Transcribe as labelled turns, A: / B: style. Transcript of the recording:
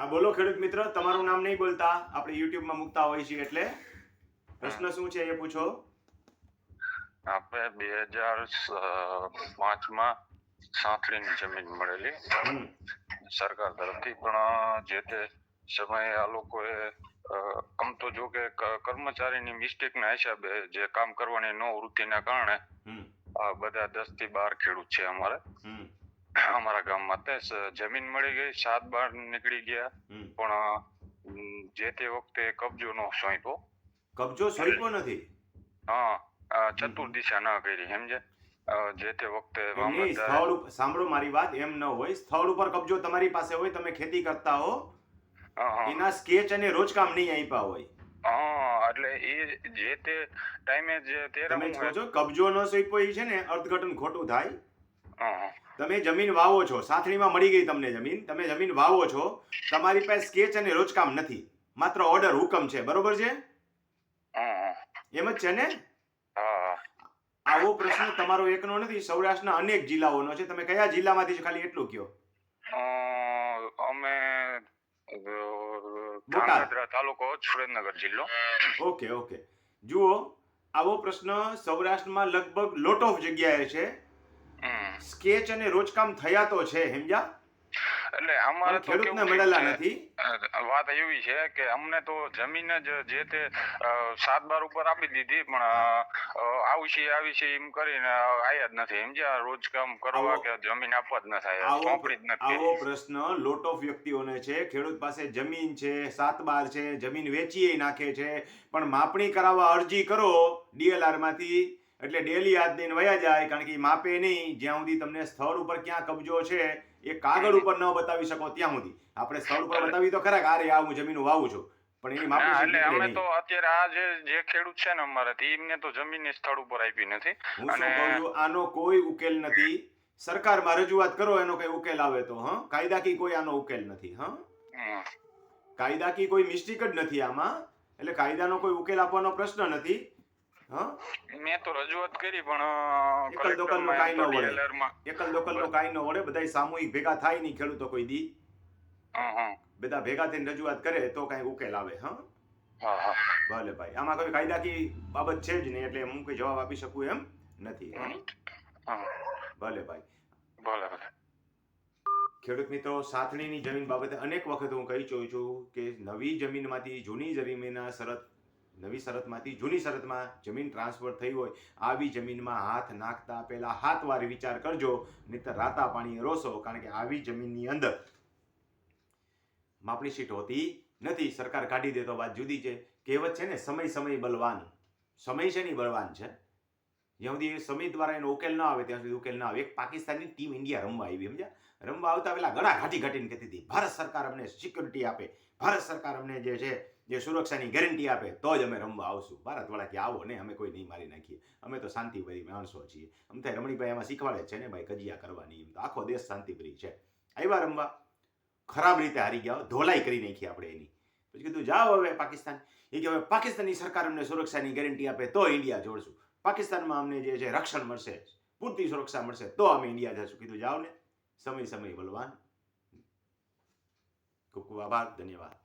A: હા બોલો ખેડૂત મિત્ર, તમારું નામ નહીં બોલતા, આપણે યુટ્યુબમાં મૂકતા હોય છીએ એટલે પ્રશ્ન શું છે એ પૂછો.
B: આપણે 2005માં સાંકળીની જમીન મળેલી સરકાર તરફથી, પણ જે તે સમયે આ લોકોએ આમ તો જો કે કર્મચારીની મિસ્ટેકના હિસાબે જે કામ કરવાની ન વૃત્તિના કારણે આ બધા 10 થી 12 ખેડૂત છે અમારા ગામમાં. તે જમીન મળી ગઈ, 7-12 નીકળી ગયા, પણ જે તે વખતે કબજો નો સોંપ્યો.
A: કબજો સોંપ્યો નથી?
B: હા, ચતુર્દિશા ન કરી, સમજે? જે તે વખતે
A: સાંભળો મારી વાત, એમ ન હોય. સ્થળ ઉપર કબજો તમારી પાસે હોય, તમે ખેતી કરતા હો, એના સ્કેચ અને રોજકામ નહીં આપ્યા હોય.
B: એટલે એ જે તે ટાઈમે જે
A: તમે કહો છો કબજો ન સોંપ્યો, એ છે ને અર્થઘટન ખોટું થાય. તમે જમીન વાવો છો, સાથળીમાં મળી ગઈ તમને જમીન, તમે જમીન વાવો છો, તમારી પાસે સ્કેચ અને રોજકામ નથી, માત્ર ઓર્ડર હુકમ છે, બરોબર છે? એમ જ છે ને? આવો પ્રશ્ન તમારો એકનો નથી, સૌરાષ્ટ્રના અનેક જિલ્લાઓનો છે. તમે કયા જિલ્લામાંથી છો ખાલી એટલું કયો.
B: અમે ધાંગધ્રા તાલુકો, સુરેન્દ્રનગર જિલ્લો.
A: Okay okay. જુઓ, આવો પ્રશ્ન સૌરાષ્ટ્રમાં લગભગ લોટ ઓફ જગ્યાએ છે. સ્કેચ અને રોજકામ થયા તો છે, સમજ્યા?
B: એટલે અમારે તો
A: ખેડૂતને મળેલા નથી.
B: વાત એવી છે કે અમને તો જમીન જ જે તે 7-12 ઉપર આપી દીધી, પણ આવી છે એમ કરીને આયા જ નથી, સમજ્યા? રોજ કામ કરવા કે જમીન આપવા જ ન થાય, સોંપડી જ નથી.
A: આવો પ્રશ્ન લોટ ઓફ વ્યક્તિઓને છે. ખેડૂત પાસે જમીન છે, 7-12 છે, જમીન વેચી નાખે છે, પણ માપણી કરાવવા અરજી કરો DLR માંથી એટલે ડેલી હાથ દઈને વયા જાય, કારણ કે માપે નહીં. જ્યાં સુધી તમને સ્થળ ઉપર ક્યાં કબજો છે એ કાગળ ઉપર ન બતાવી શકો ત્યાં સુધી. આપણે સ્થળ ઉપર બતાવી તો ખરા કે આ રે આ હું જમીન વાવું છું, પણ એની માપણી
B: એટલે અમે તો અત્યારે આ જે ખેડૂત છે ને અમારે, એમને તો જમીન સ્થળ ઉપર આપી નથી.
A: હું શું કહું છું, આનો કોઈ ઉકેલ નથી. સરકારમાં રજૂઆત કરો, એનો કઈ ઉકેલ આવે તો. કાયદાકીય કોઈ આનો ઉકેલ નથી. કાયદાકીય કોઈ મિસ્ટેક જ નથી આમાં, એટલે કાયદાનો કોઈ ઉકેલ આપવાનો પ્રશ્ન નથી.
B: મેં તો રજૂઆત કરી, પણ
A: એકલ દોકલનો કાંઈ ન વળે. એકલ દોકલનો કાંઈ ન વળે. બધા સામૂહિક ભેગા થાય નહીં ખેડૂતો કોઈ દી. બધા ભેગા થઈને રજૂઆત કરે તો કઈ ઉકેલ આવે. ભલે ભાઈ, આમાં કોઈ કાયદાકીય બાબત છે જ નહીં, એટલે હું કોઈ જવાબ આપી શકું એમ નથી. ભલે ભાઈ.
B: ભલે.
A: ખેડૂત મિત્રો, સાથળીની જમીન બાબતે અનેક વખત હું કહી ચૂક્યો છું કે નવી જમીનમાંથી જૂની જમીનના નવી શરતમાંથી જૂની શરતમાં જમીન ટ્રાન્સફર થઈ હોય, આવી જમીનમાં હાથ નાખતા પહેલા હાથવાર વિચાર કરજો, નહીંતર રાતા પાણીએ રોશો. કારણ કે આવી જમીનની અંદર માપણી શીટ હોતી નથી. સરકાર કાઢી દે તો વાત જુદી છે. કહેવત છે ને, સમય બલવાન. સમય છે નહીં બળવાન છે. જ્યાં સુધી સમય દ્વારા એનો ઉકેલ ન આવે ત્યાં સુધી ઉકેલ ના આવે. એક પાકિસ્તાનની ટીમ ઇન્ડિયા રમવા આવી, સમજ્યા? રમવા આવતા પેલા ઘણા ઘાટીને કહેતી હતી, ભારત સરકાર અમને સિક્યોરિટી આપે, ભારત સરકાર અમને જે છે જે સુરક્ષાની ગેરંટી આપે તો જ અમે રમવા આવશું. ભારતવાળા કે આવો ને, અમે કોઈ નહીં મારી નાખીએ, અમે તો શાંતિપ્રિય માણસો છીએ. આમ થાય રમણીભાઈ એમાં શીખવાડે છે ને ભાઈ, કજિયા કરવાની. એમ તો આખો દેશ શાંતિપ્રિય છે. આવ્યા રમવા, ખરાબ રીતે હારી ગયા, ધોલાઈ કરી નાખી આપણે એની. પછી કીધું જાઓ હવે પાકિસ્તાન. એ કે હવે પાકિસ્તાનની સરકાર અમને સુરક્ષાની ગેરંટી આપે તો ઇન્ડિયા જોડશું. પાકિસ્તાનમાં અમને જે છે રક્ષણ મળશે, પૂરતી સુરક્ષા મળશે તો અમે ઇન્ડિયા જશું. કીધું જાઓ ને, સમય બલવાન. ખૂબ ખૂબ આભાર, ધન્યવાદ.